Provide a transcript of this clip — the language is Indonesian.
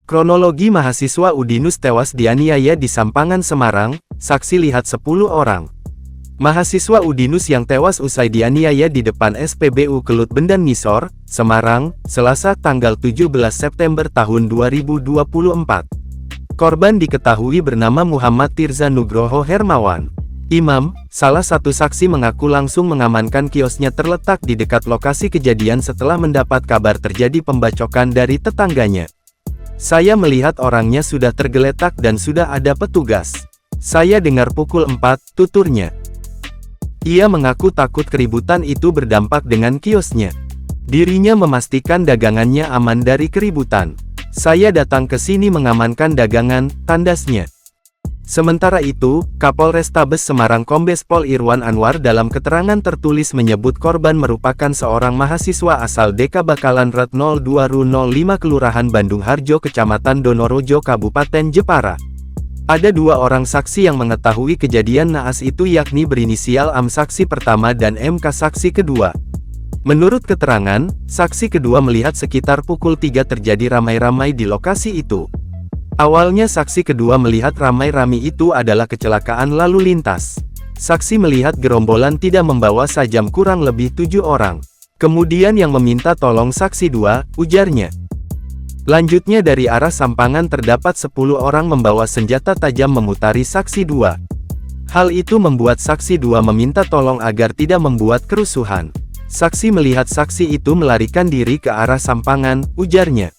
Kronologi mahasiswa Udinus tewas dianiaya di Sampangan Semarang, saksi lihat 10 orang. Mahasiswa Udinus yang tewas usai dianiaya di depan SPBU Kelut Bendan Ngisor, Semarang, Selasa tanggal 17 September tahun 2024. Korban diketahui bernama Muhammad Tirza Nugroho Hermawan. Imam, salah satu saksi mengaku langsung mengamankan kiosnya terletak di dekat lokasi kejadian setelah mendapat kabar terjadi pembacokan dari tetangganya. Saya melihat orangnya sudah tergeletak dan sudah ada petugas. Saya dengar pukul 4, tuturnya. Ia mengaku takut keributan itu berdampak dengan kiosnya. Dirinya memastikan dagangannya aman dari keributan. Saya datang ke sini mengamankan dagangan, tandasnya. Sementara itu, Kapolrestabes Semarang Kombes Pol Irwan Anwar dalam keterangan tertulis menyebut korban merupakan seorang mahasiswa asal DK Bakalan Red 0205 Kelurahan Bandung Harjo Kecamatan Donorojo Kabupaten Jepara. Ada 2 orang saksi yang mengetahui kejadian naas itu yakni berinisial AM saksi pertama dan MK saksi kedua. Menurut keterangan, saksi kedua melihat sekitar pukul 3 terjadi ramai-ramai di lokasi itu. Awalnya saksi kedua melihat ramai-ramai itu adalah kecelakaan lalu lintas. Saksi melihat gerombolan tidak membawa sajam kurang lebih 7 orang. Kemudian yang meminta tolong saksi 2, ujarnya. Lanjutnya dari arah Sampangan terdapat 10 orang membawa senjata tajam memutari saksi 2. Hal itu membuat saksi 2 meminta tolong agar tidak membuat kerusuhan. Saksi melihat saksi itu melarikan diri ke arah Sampangan, ujarnya.